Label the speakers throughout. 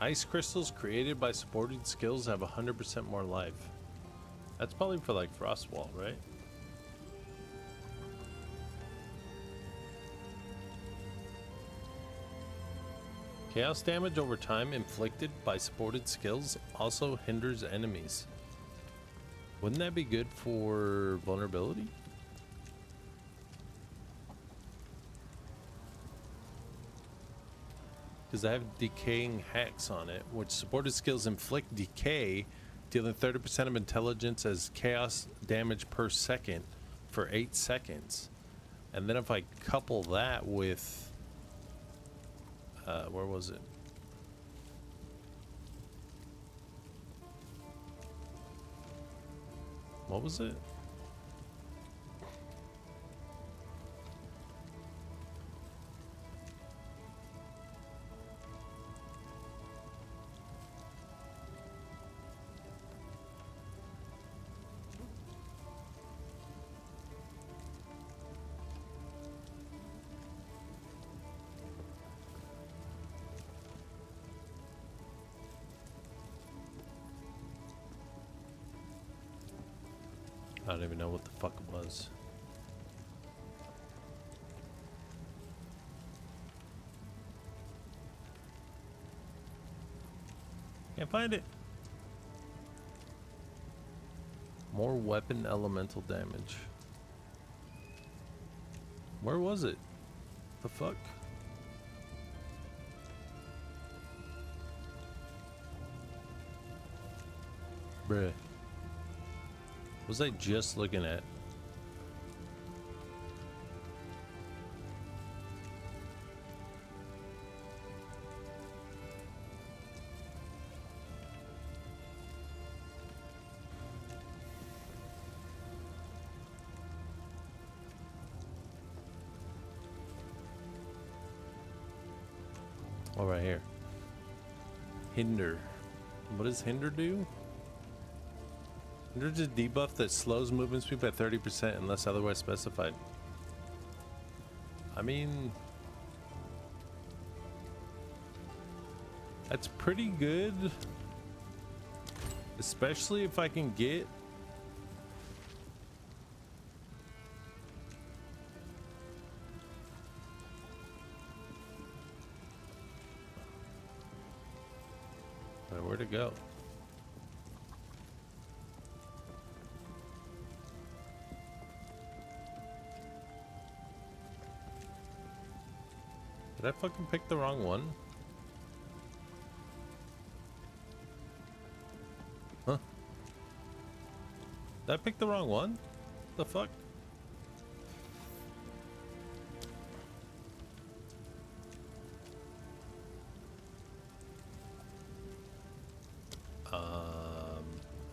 Speaker 1: Ice crystals created by supporting skills have 100% more life. That's probably for like frost wall, right? Chaos damage over time inflicted by supported skills also hinders enemies. Wouldn't that be good for vulnerability? Because I have decaying hacks on it, which supported skills inflict decay, dealing 30% of intelligence as chaos damage per second for 8 seconds. And then if I couple that with where was it? What was it? I don't even know what the fuck it was. Can't find it. More weapon elemental damage. Where was it? The fuck? Bruh. What was I just looking at? Oh, right here. Hinder. What does hinder do? Hinder's a debuff that slows movement speed by 30% unless otherwise specified. I mean, that's pretty good. Especially if I can get where to go. Did I fucking pick the wrong one? Huh? Did I pick the wrong one? The fuck?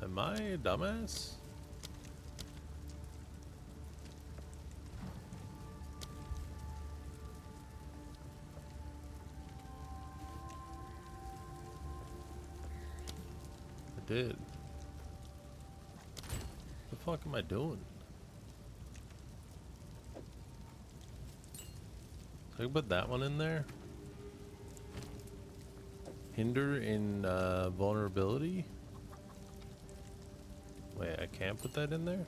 Speaker 1: Am I a dumbass? I did. What the fuck am I doing? So I can put that one in there. Hinder in vulnerability. Wait, I can't put that in there?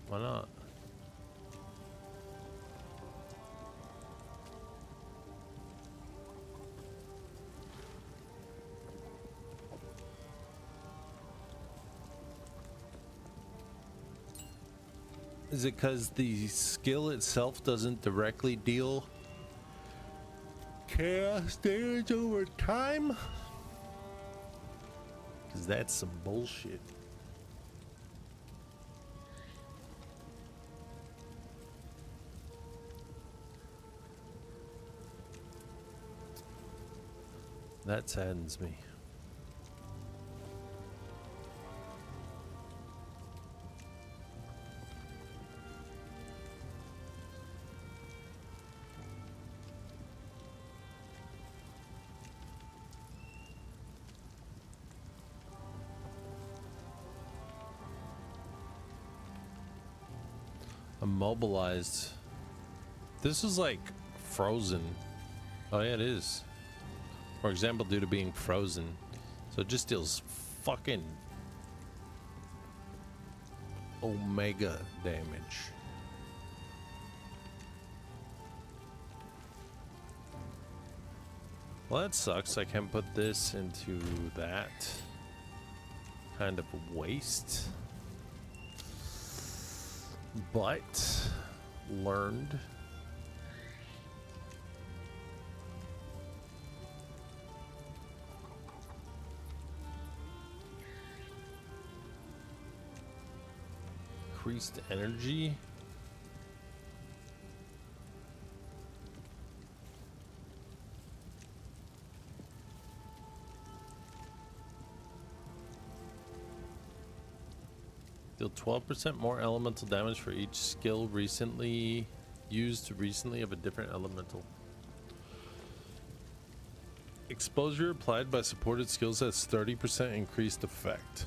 Speaker 1: Why not? Is it because the skill itself doesn't directly deal chaos damage over time? Because that's some bullshit. That saddens me. Immobilized. This is like frozen. Oh yeah, it is. For example, due to being frozen. So it just deals fucking omega damage. Well, that sucks. I can't put this into that. Kind of a waste. But learned. Increased energy. Deal 12% more elemental damage for each skill recently used of a different elemental. Exposure applied by supported skills has 30% increased effect.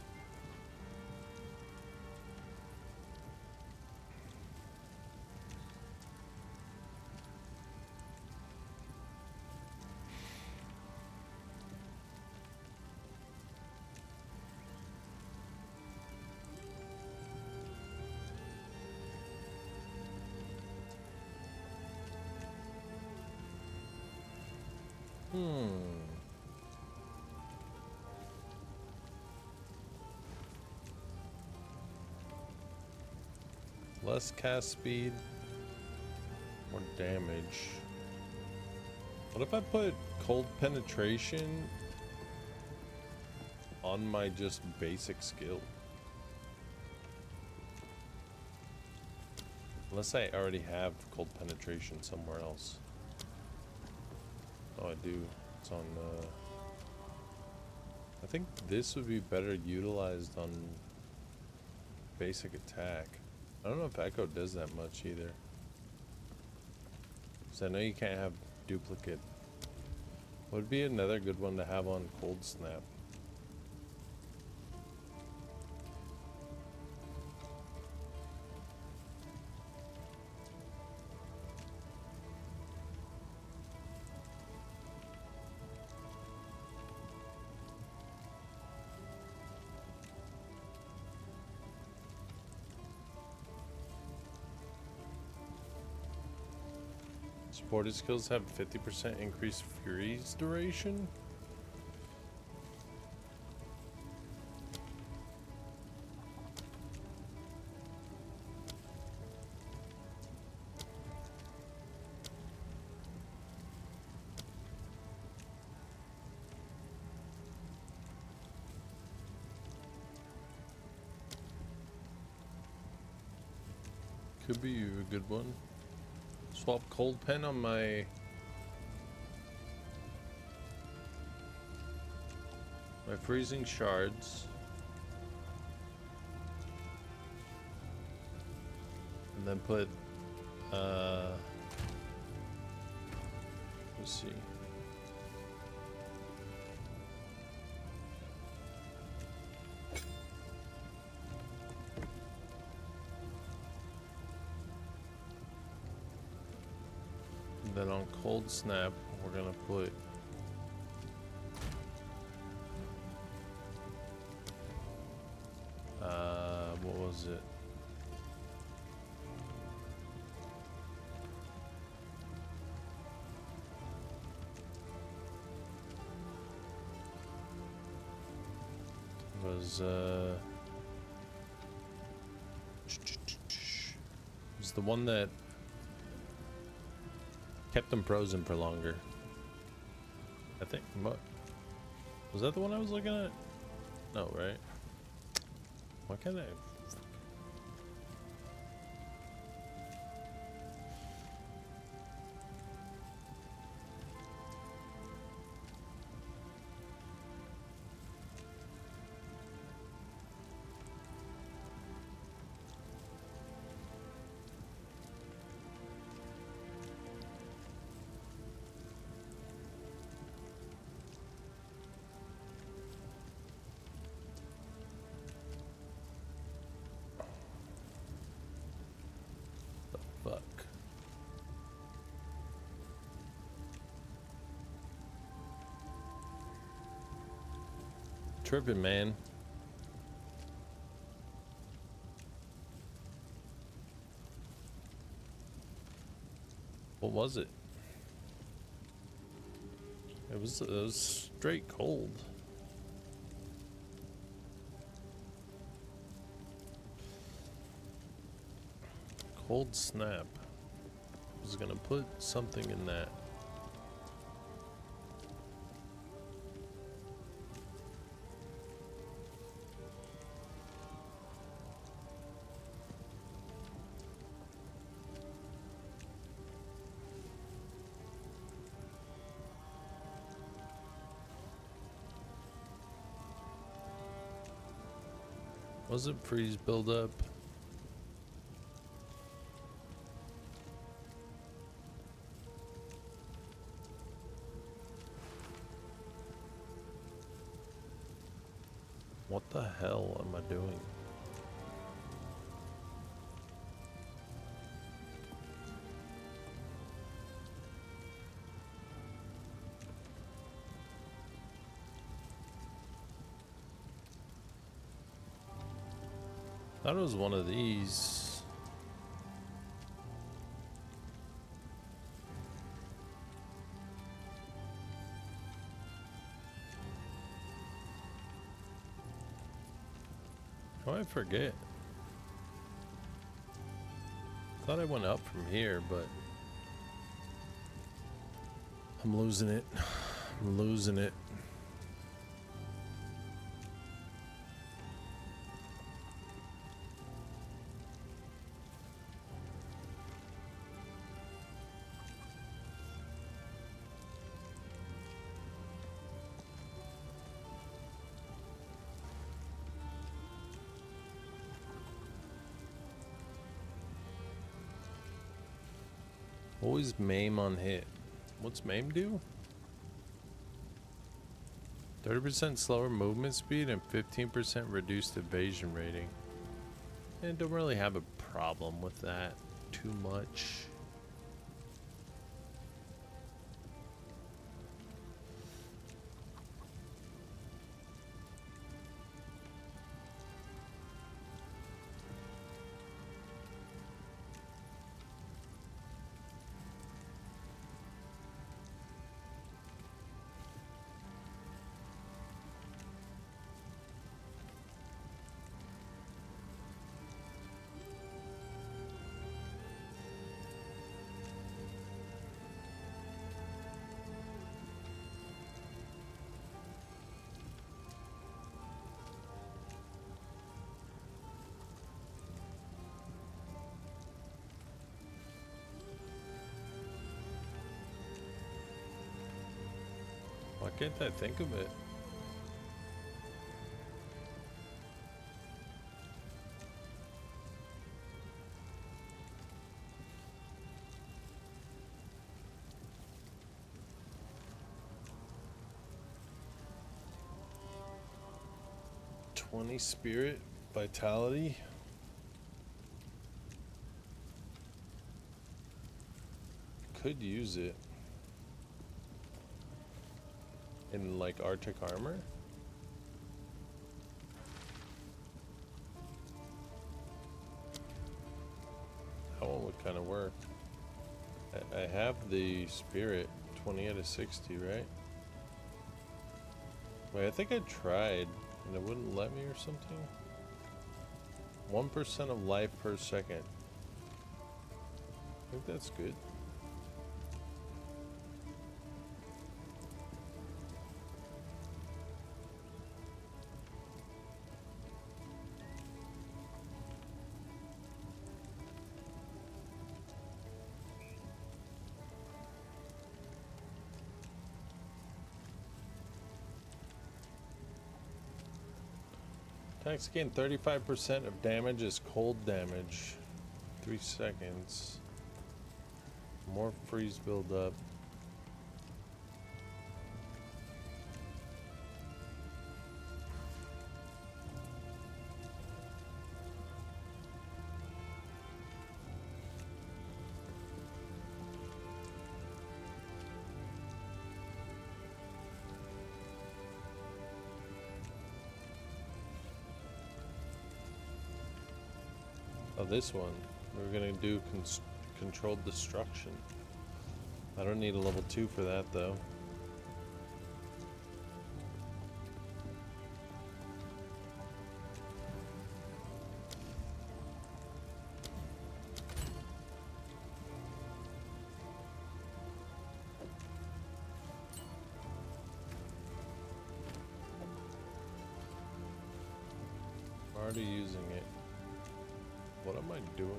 Speaker 1: Less cast speed, more damage. What if I put cold penetration on my just basic skill? Unless I already have cold penetration somewhere else. Oh, I do. It's on, I think this would be better utilized on basic attack. I don't know if Echo does that much either. So I know you can't have duplicate. Would be another good one to have on Cold Snap. Supported skills have 50% increased Fury's duration. Could be a good one. Swap cold pen on my freezing shards, and then put let's see, and then on Cold Snap we're gonna put what was it? Was the one that kept them frozen for longer. I think. Was that the one I was looking at? No, right? Why can't I? tripping, man. What was it? It was straight cold. Cold snap. I was gonna put something in that. Was it freeze buildup? What the hell am I doing? Thought it was one of these. Oh, I forget. Thought I went up from here, but I'm losing it. I'm losing it. Always maim on hit. What's maim do? 30% slower movement speed and 15% reduced evasion rating. And don't really have a problem with that too much. Why can't I think of it? Spirit, vitality. Could use it in like Arctic armor. That one would kind of work. I have the spirit 20 out of 60, right? Wait, I think I tried and it wouldn't let me or something. 1% of life per second. I think that's good. Attacks gain 35% of damage is cold damage. 3 seconds. More freeze buildup. Oh, this one. We're gonna do controlled destruction. I don't need a level 2 for that though. I'm already using it. What am I doing?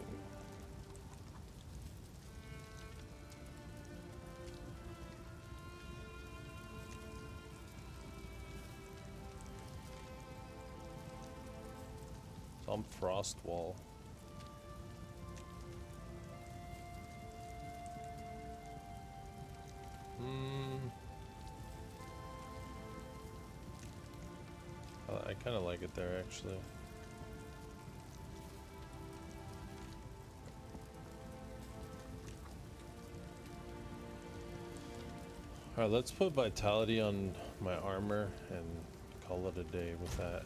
Speaker 1: Some frost wall. I kind of like it there actually. Alright, let's put vitality on my armor and call it a day with that.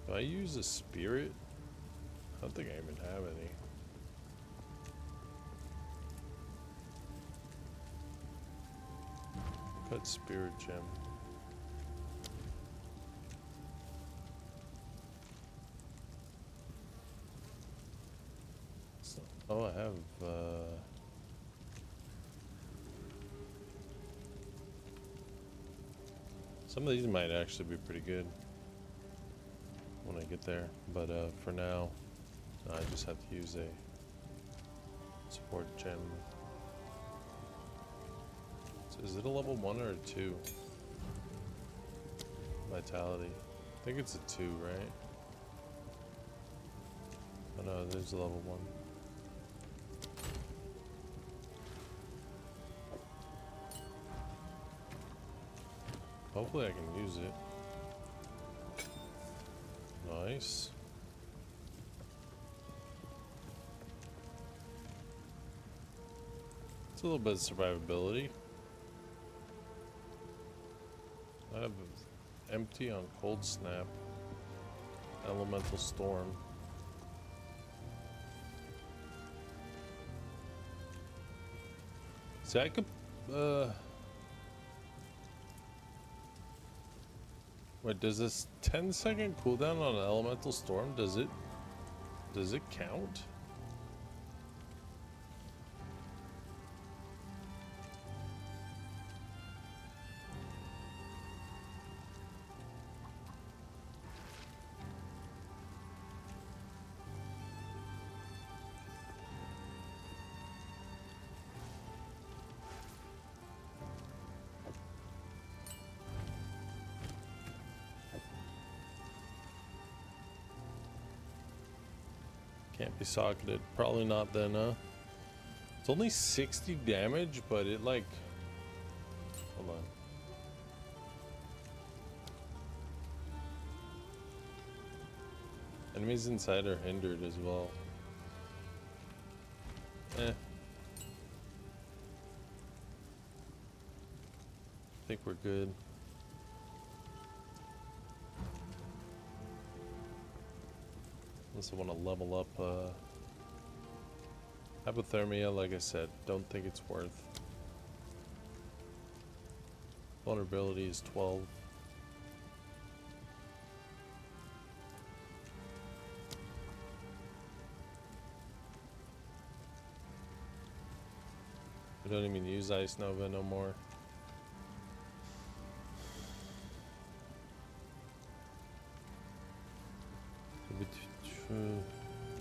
Speaker 1: Do I use a spirit? I don't think I even have any. Cut spirit gem. Oh, I have some of these might actually be pretty good when I get there, but for now, I just have to use a support gem. So is it a level 1 or a 2? Vitality. I think it's a 2, right? Oh no, there's a level 1. Hopefully I can use it. Nice. It's a little bit of survivability. I have empty on cold snap. Elemental storm. See, I could wait, does this 10-second cooldown on an elemental storm, does it count? Can't be socketed. Probably not then, huh? It's only 60 damage, but it like... Hold on. Enemies inside are hindered as well. I think we're good. Unless I want to level up hypothermia, like I said, don't think it's worth. Vulnerability is 12. We don't even use Ice Nova no more.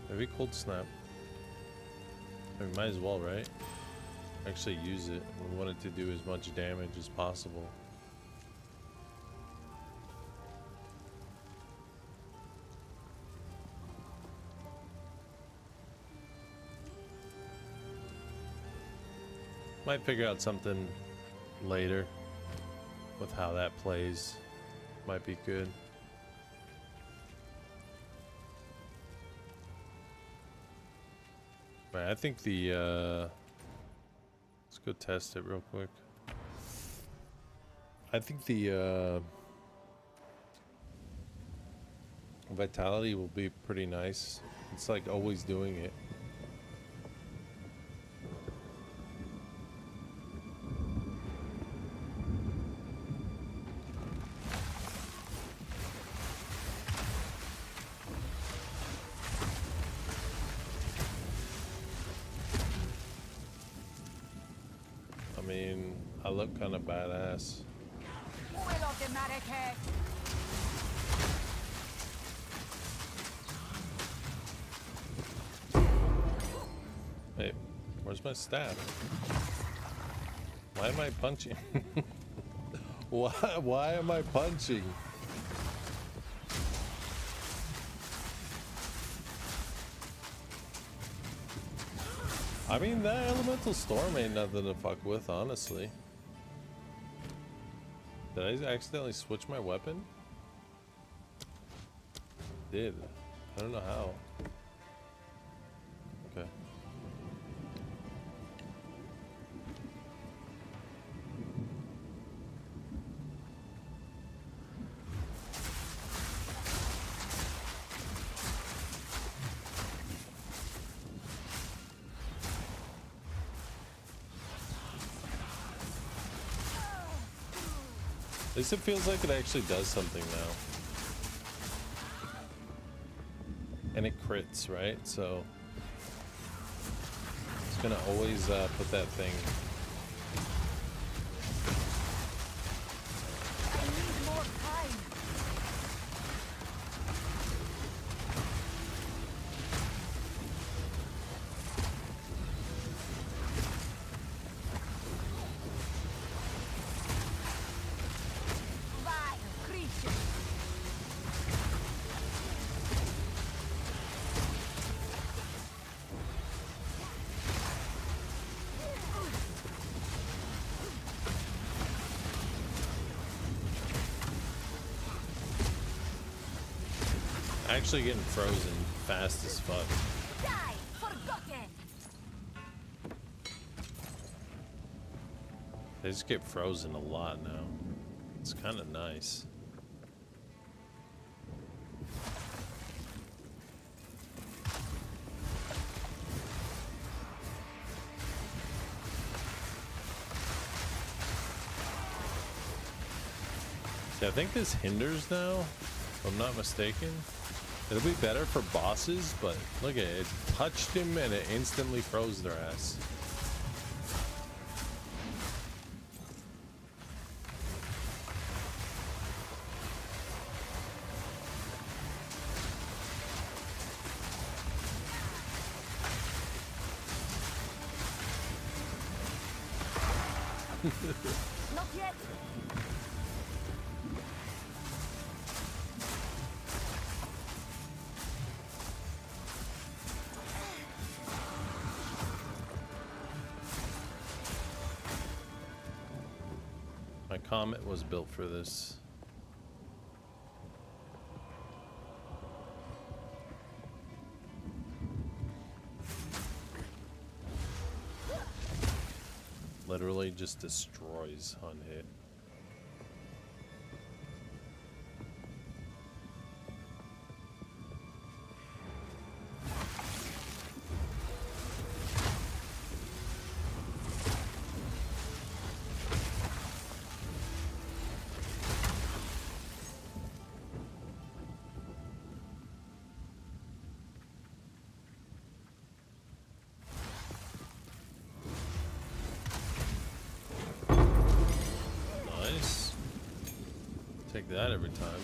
Speaker 1: Maybe cold snap. I mean, might as well, right? Actually use it. We want it to do as much damage as possible. Might figure out something later with how that plays. Might be good. Right, I think the let's go test it real quick. I think the Vitality will be pretty nice. It's like always doing it. I mean, I look kind of badass. Hey, where's my staff? Why am I punching? Why am I punching? I mean, that elemental storm ain't nothing to fuck with, honestly. Did I accidentally switch my weapon? Did. I don't know how. Okay. At least it feels like it actually does something now. And it crits, right? So it's gonna always put that thing.
Speaker 2: I need more time. Vile creature.
Speaker 1: Actually getting frozen fast as fuck.
Speaker 2: Die, forgotten.
Speaker 1: They just get frozen a lot now. It's kind of nice. See, I think this hinders now, if I'm not mistaken. It'll be better for bosses, but look at it. It touched him and it instantly froze their ass.
Speaker 2: Not yet.
Speaker 1: My comet was built for this. Literally just destroys on hit. Nice. Take that every time.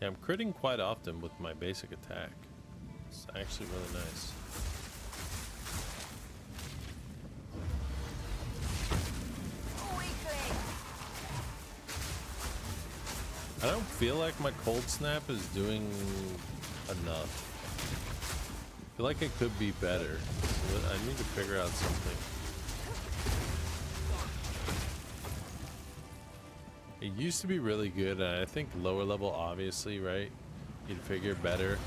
Speaker 1: Yeah, I'm critting quite often with my basic attack. It's actually really nice.
Speaker 2: Weakling.
Speaker 1: I don't feel like my cold snap is doing enough. I feel like it could be better. I need to figure out something. It used to be really good, and I think lower level, obviously, right? You'd figure better.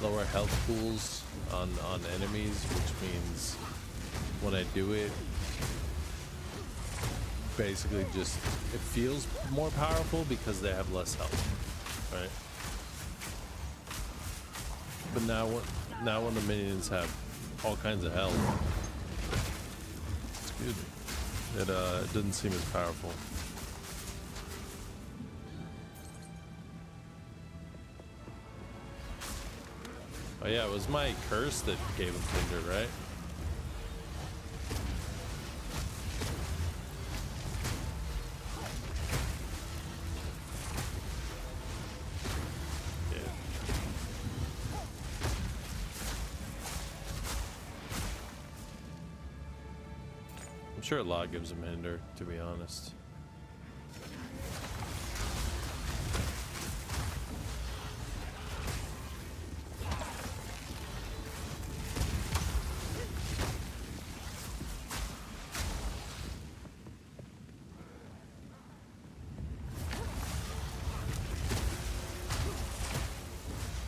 Speaker 1: Lower health pools on enemies, which means when I do it, basically just, it feels more powerful because they have less health, right? But now when the minions have all kinds of health, it's good. It doesn't seem as powerful. Oh yeah, it was my curse that gave him Tinder, right? Yeah. I'm sure a lot gives him Hinder, to be honest.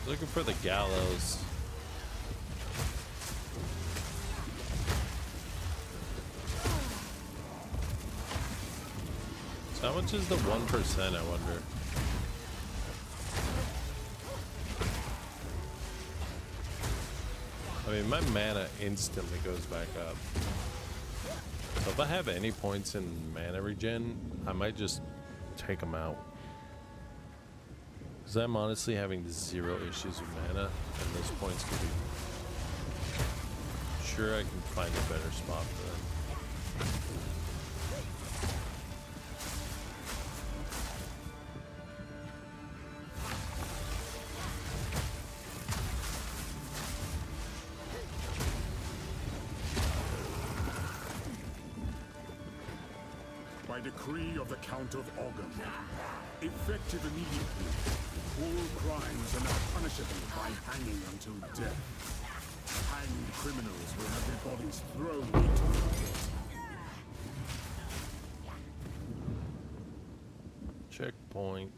Speaker 1: Looking for the gallows. So how much is the 1%, I wonder? I mean, my mana instantly goes back up. So if I have any points in mana regen, I might just take them out. Because I'm honestly having 0 issues with mana, and those points could be... Sure, I can find a better spot for them.
Speaker 3: By decree of the Count of Ogham, effective immediately, all crimes are now punishable by hanging until death. Hanged criminals will have their bodies thrown into the pit.
Speaker 1: Checkpoint.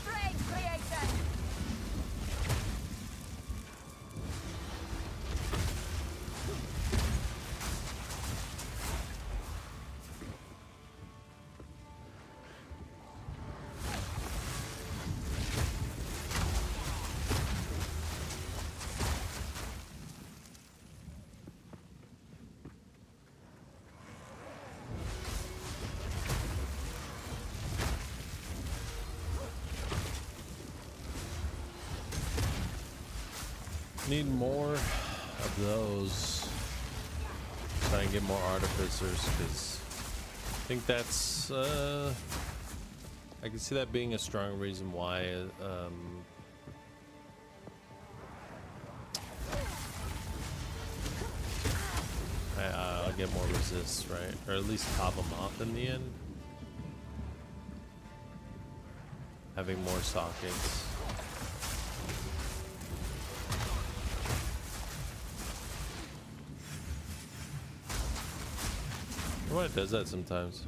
Speaker 2: Strength creation!
Speaker 1: Need more of those. Try and get more artificers, because I think that's I can see that being a strong reason why I'll get more resists, right? Or at least top them off in the end. Having more sockets. Why it does that sometimes.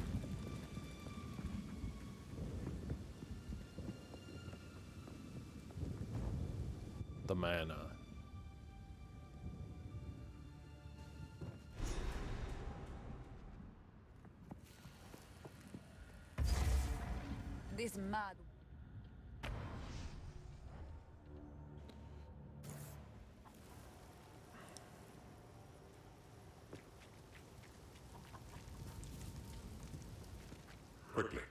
Speaker 1: The mana.
Speaker 2: This mad.
Speaker 3: Quickly.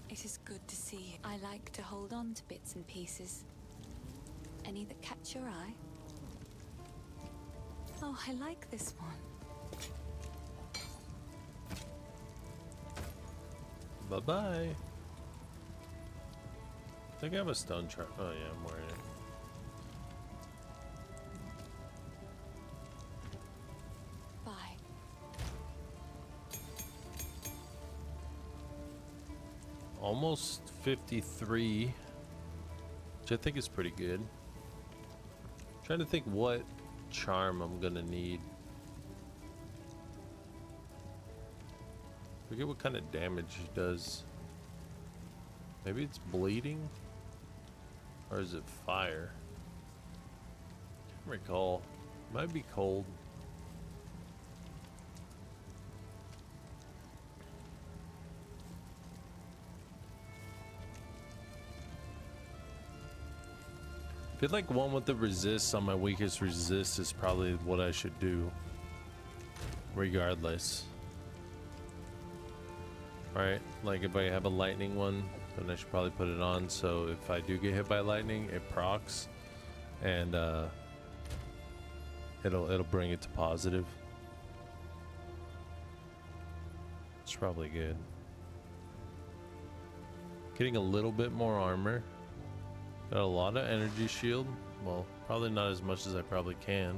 Speaker 4: It is good to see you. I like to hold on to bits and pieces. Any that catch your eye? Oh, I like this one.
Speaker 1: Bye-bye. I think I have a stone charm. Oh yeah, I'm wearing it.
Speaker 4: Bye.
Speaker 1: Almost 53, which I think is pretty good. Trying to think what charm I'm gonna need. Forget what kind of damage he does. Maybe it's bleeding? Or is it fire? Can't recall. Might be cold. I feel like one with the resist on my weakest resist is probably what I should do. Regardless. Right? Like if I have a lightning one, then I should probably put it on. So if I do get hit by lightning, it procs. And it'll bring it to positive. It's probably good. Getting a little bit more armor. Got a lot of energy shield. Well, probably not as much as I probably can,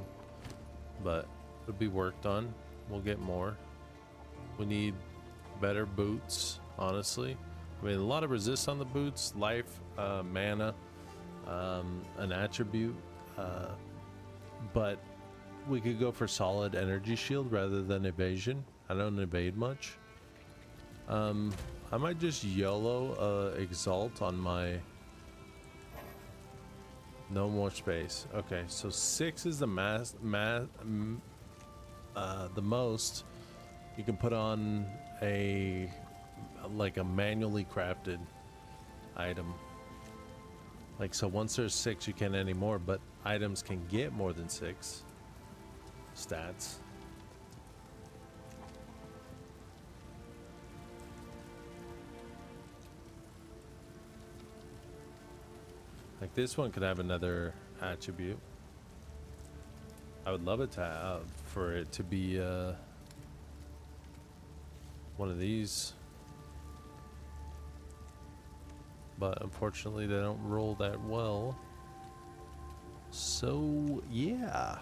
Speaker 1: but it'll be worked on. We'll get more. We need better boots, honestly. I mean, a lot of resist on the boots, life, mana, an attribute, but we could go for solid energy shield rather than evasion. I don't evade much. I might just YOLO exalt on my no more space. Okay, so 6 is the the most you can put on a like a manually crafted item. Like, so once there's 6 you can't anymore, but items can get more than 6 stats. Like this one could have another attribute. I would love it to for it to be one of these, but unfortunately they don't roll that well. So yeah,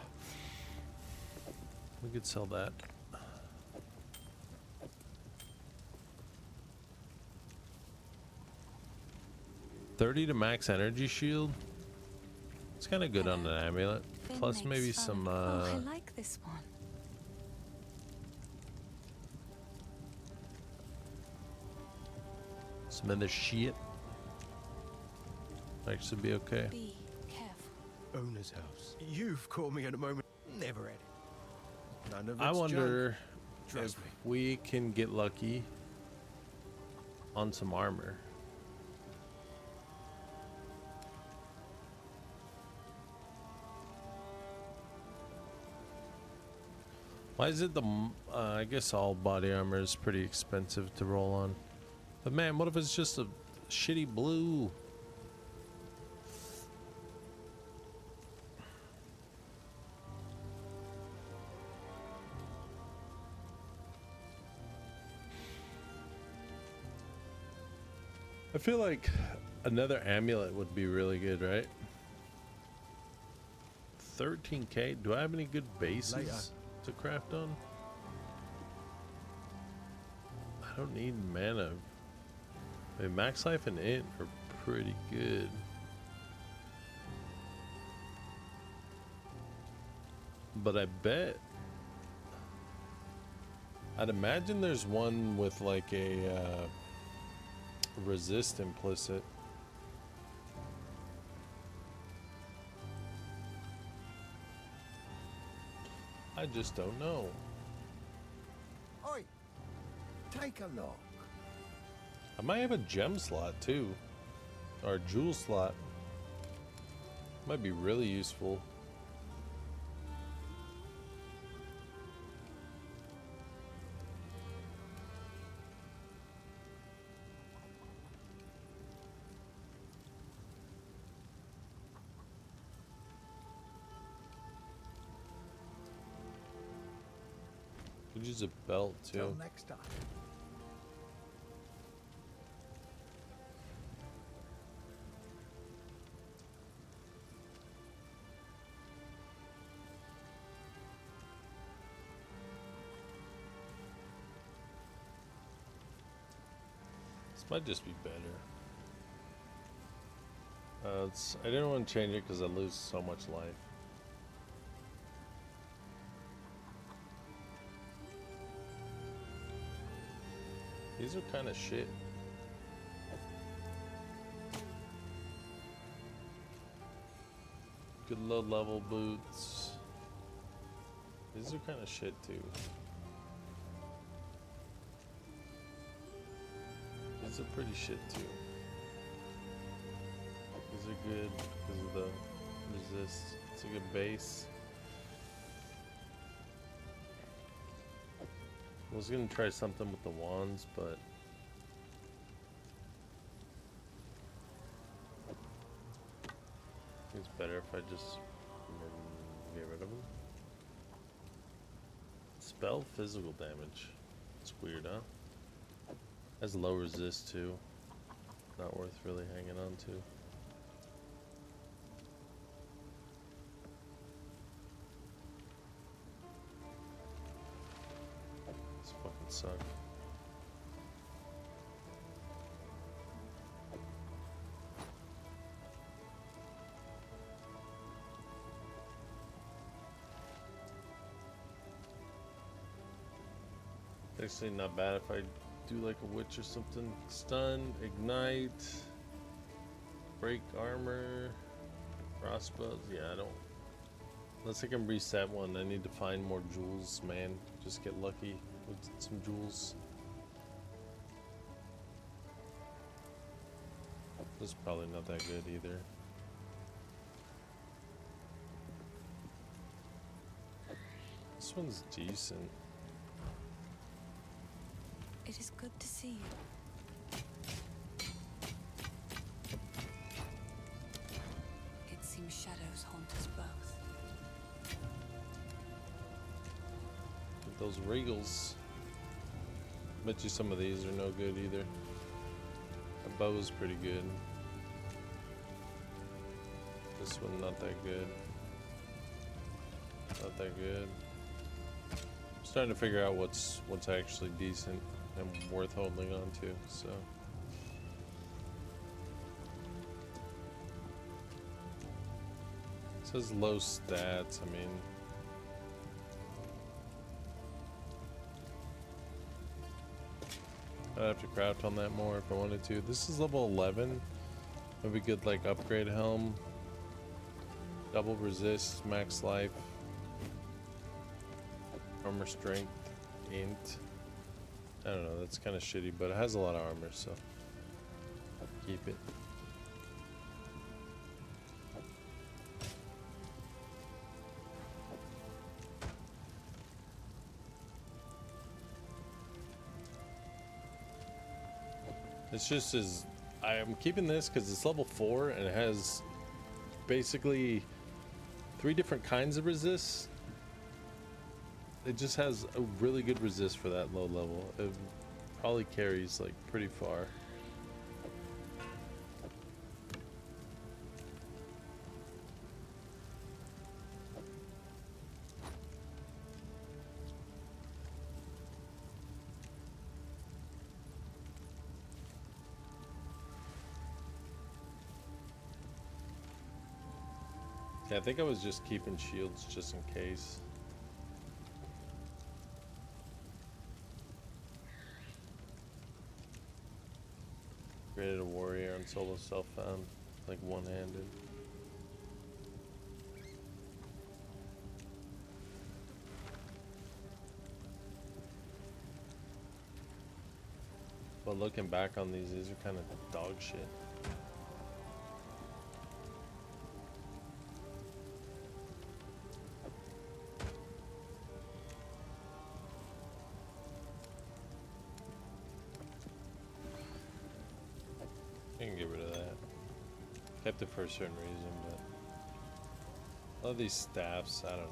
Speaker 1: we could sell that. $30 to max energy shield. It's kind of good on an amulet. Plus maybe some
Speaker 4: I like this one.
Speaker 1: some other shit. Actually be okay.
Speaker 4: Be careful.
Speaker 5: Owner's house. You've caught me at a moment. Never had it. None of it's
Speaker 1: I wonder
Speaker 5: Trust
Speaker 1: if
Speaker 5: me.
Speaker 1: we can get lucky on some armor. Why is it I guess all body armor is pretty expensive to roll on. But man, what if it's just a shitty blue? I feel like another amulet would be really good, right? 13k. Do I have any good bases
Speaker 5: Later.
Speaker 1: to craft on? I don't need mana. I mean, max life and int are pretty good. But I bet I'd imagine there's one with like a resist implicit. I just don't know.
Speaker 5: Oi, take a look.
Speaker 1: I might have a gem slot too, or a jewel slot. Might be really useful. Could use a belt
Speaker 5: Till
Speaker 1: too.
Speaker 5: next time.
Speaker 1: This might just be better. I didn't want to change it because I lose so much life. These are kind of shit. Good low level boots. These are kind of shit too. These are pretty shit too. These are good because of the resist. It's a good base. I was gonna try something with the wands, but it's better if I just get rid of them. Spell physical damage. It's weird, huh? Has low resist too. Not worth really hanging on to. This fucking suck. Actually not bad if I do like a witch or something. Stun, ignite, break armor, crossbows. Yeah, I don't. Unless I can reset one, I need to find more jewels, man. Just get lucky with some jewels. This is probably not that good either. This one's decent.
Speaker 4: It is good to see you. It seems shadows haunt us both.
Speaker 1: With those regals. Bet you some of these are no good either. The bow's pretty good. This one not that good. Not that good. I'm starting to figure out what's actually decent and worth holding on to, so. It says low stats, I mean. I'd have to craft on that more if I wanted to. This is level 11. Maybe good like upgrade helm. Double resist, max life. Armor strength, int. I don't know, that's kind of shitty, but it has a lot of armor, so keep it. It's just as I am keeping this because it's level 4 and it has basically 3 different kinds of resists. It just has a really good resist for that low level. It probably carries like pretty far. Yeah, I think I was just keeping shields just in case. Created a warrior on solo self-found, like one-handed. But looking back on these are kind of dog shit. I can get rid of that. Kept it for a certain reason, but a lot of these staffs, I don't know.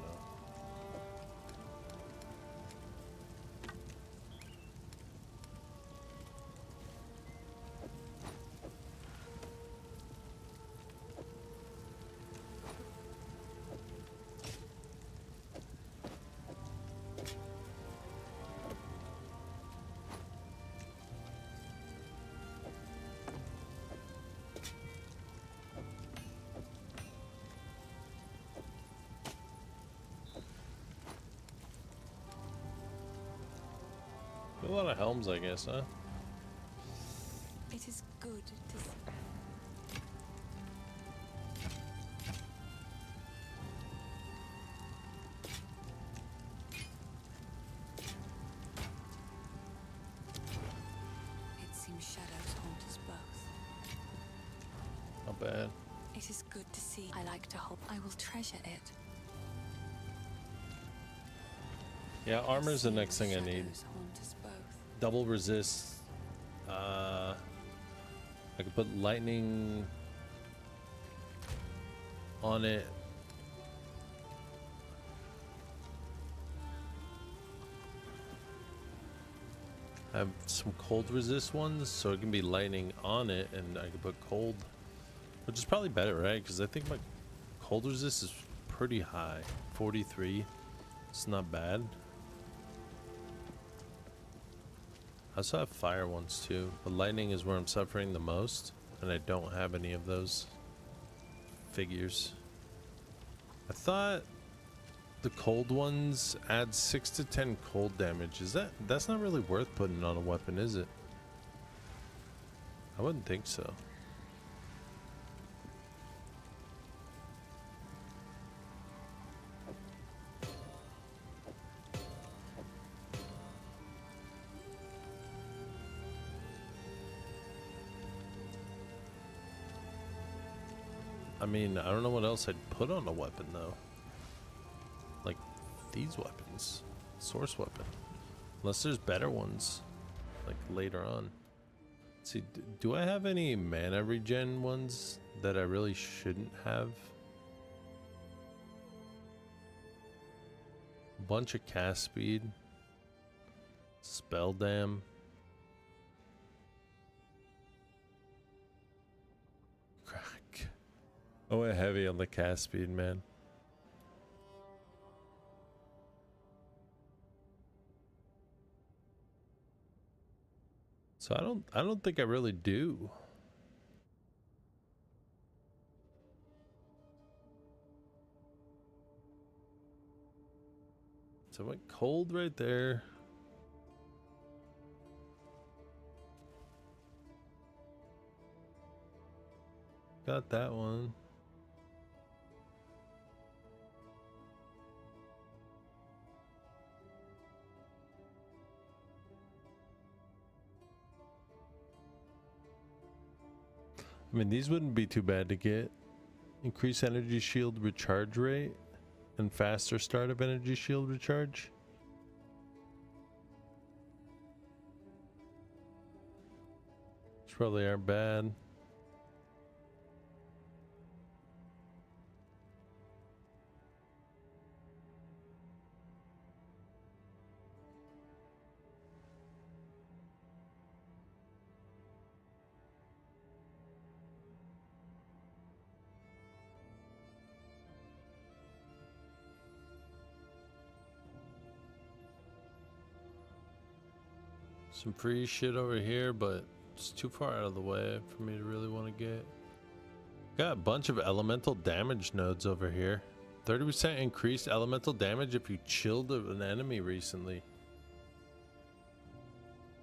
Speaker 1: A lot of helms, I guess, huh?
Speaker 4: It is good to see. It seems shadows haunt us both.
Speaker 1: Not bad.
Speaker 4: It is good to see. I like to hold. I will treasure it.
Speaker 1: Yeah, armor's the next thing I need.
Speaker 4: Shadows haunt us both.
Speaker 1: Double resist. I could put lightning on it. I have some cold resist ones, so it can be lightning on it, and I can put cold, which is probably better, right? Because I think my cold resist is pretty high, 43. It's not bad. I also have fire ones too, but lightning is where I'm suffering the most, and I don't have any of those figures. I thought the cold ones add 6 to 10 cold damage. That's not really worth putting on a weapon, is it? I wouldn't think so. I mean, I don't know what else I'd put on a weapon though. Like these weapons, source weapon, unless there's better ones like later on. Let's see, do I have any mana regen ones that I really shouldn't have? Bunch of cast speed, spell dam. Crack. I went heavy on the cast speed, man. So I don't think I really do. So I went cold right there. Got that one. I mean, these wouldn't be too bad to get. Increase energy shield recharge rate and faster start of energy shield recharge. Which probably aren't bad. Some free shit over here, but it's too far out of the way for me to really want to get. Got a bunch of elemental damage nodes over here. 30% increased elemental damage if you chilled an enemy recently.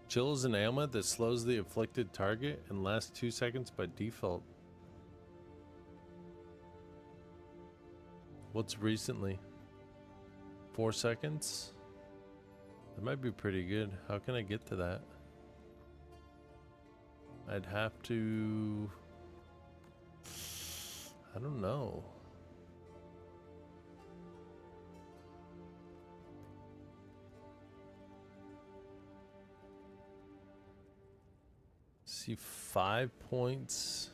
Speaker 1: Chill is an ailment that slows the afflicted target and lasts 2 seconds by default. What's recently? 4 seconds? That might be pretty good. How can I get to that? I'd have to... I don't know. See, 5 points.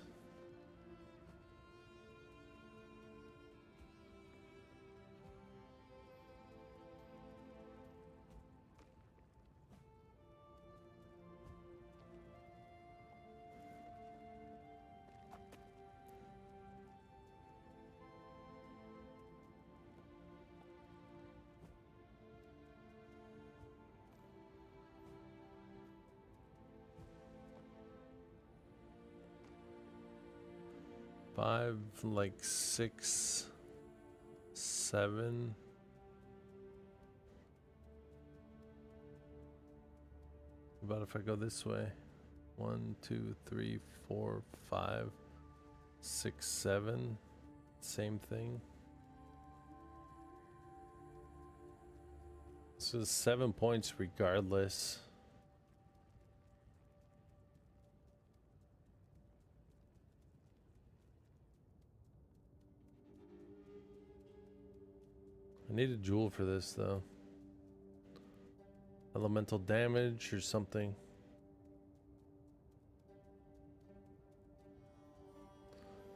Speaker 1: Five, like 6, 7. What about if I go this way? 1, 2, 3, 4, 5, 6, 7. Same thing. So 7 points regardless. need a jewel for this though. Elemental damage or something.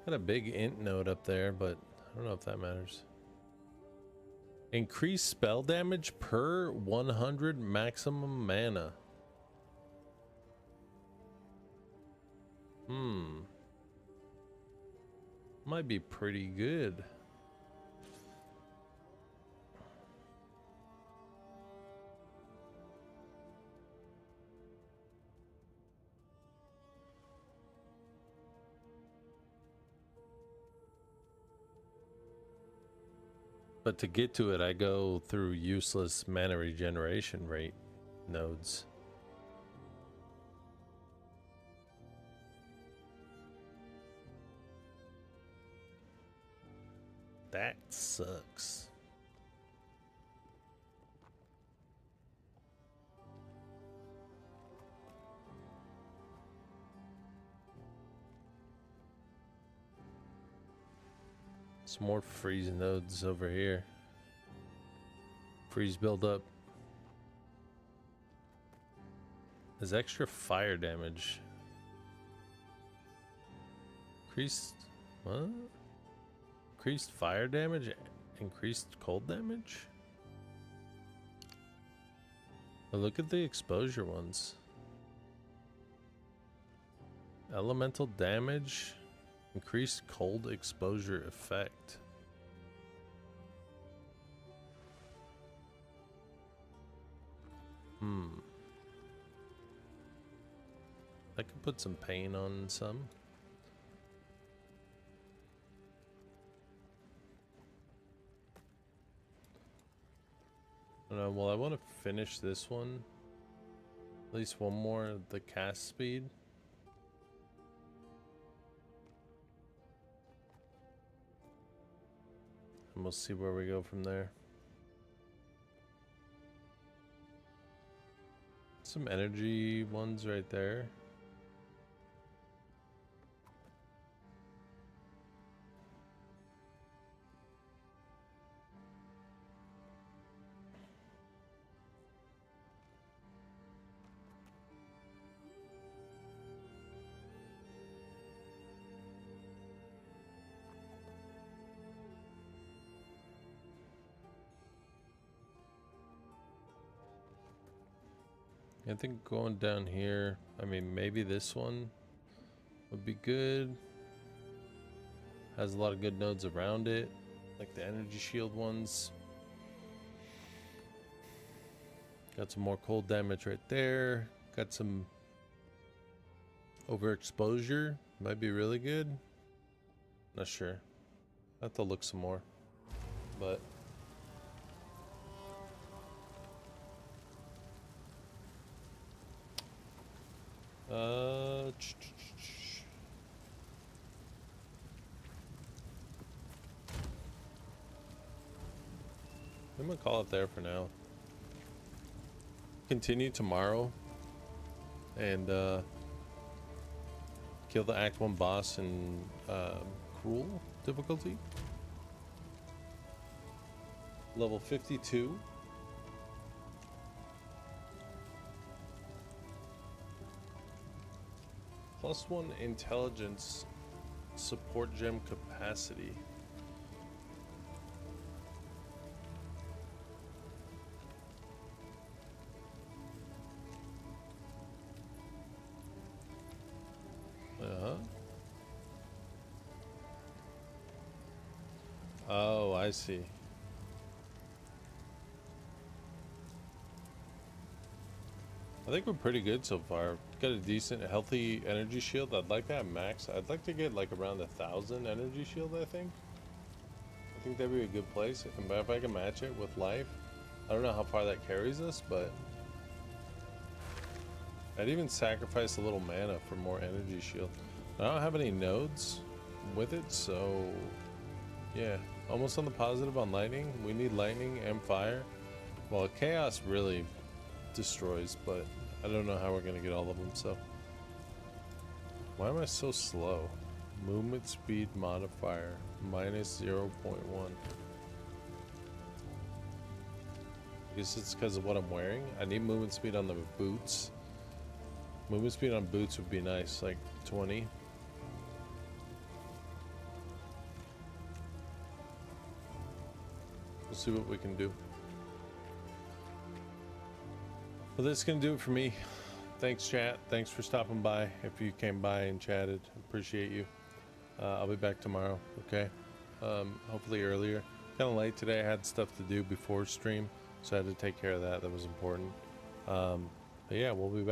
Speaker 1: Got a big int node up there, but I don't know if that matters. Increase spell damage per 100 maximum mana. Might be pretty good. But to get to it, I go through useless mana regeneration rate nodes. That sucks. Some more freeze nodes over here. Freeze build up. There's extra fire damage. Increased what? Increased fire damage, increased cold damage? Oh, look at the exposure ones. Elemental damage. Increased cold exposure effect. I could put some pain on some. I don't know, well, I want to finish this one. At least one more, the cast speed. And we'll see where we go from there. Some energy ones right there. I think going down here, I mean, maybe this one would be good. Has a lot of good nodes around it, like the energy shield ones. Got some more cold damage right there. Got some overexposure. Might be really good. Not sure. I have to look some more. But I'm gonna call it there for now. Continue tomorrow and kill the Act 1 boss in Cruel difficulty. Level 52. +1 intelligence support gem capacity. Oh, I see. I think we're pretty good so far. Got a decent, healthy energy shield. I'd like to have max. I'd like to get like around 1,000 energy shield, I think. I think that'd be a good place. If I can match it with life. I don't know how far that carries us, but I'd even sacrifice a little mana for more energy shield. I don't have any nodes with it, so yeah. Almost on the positive on lightning. We need lightning and fire. Well, chaos really destroys, but I don't know how we're gonna get all of them. So why am I so slow? Movement speed modifier -0.1. I guess it's because of what I'm wearing. I need movement speed on the boots. Movement speed on boots would be nice, like 20. We'll see what we can do. Well, that's gonna do it for me. Thanks, chat. Thanks for stopping by. If you came by and chatted, appreciate you. I'll be back tomorrow. Okay. Hopefully earlier. Kind of late today. I had stuff to do before stream, so I had to take care of that. That was important. But yeah, we'll be back.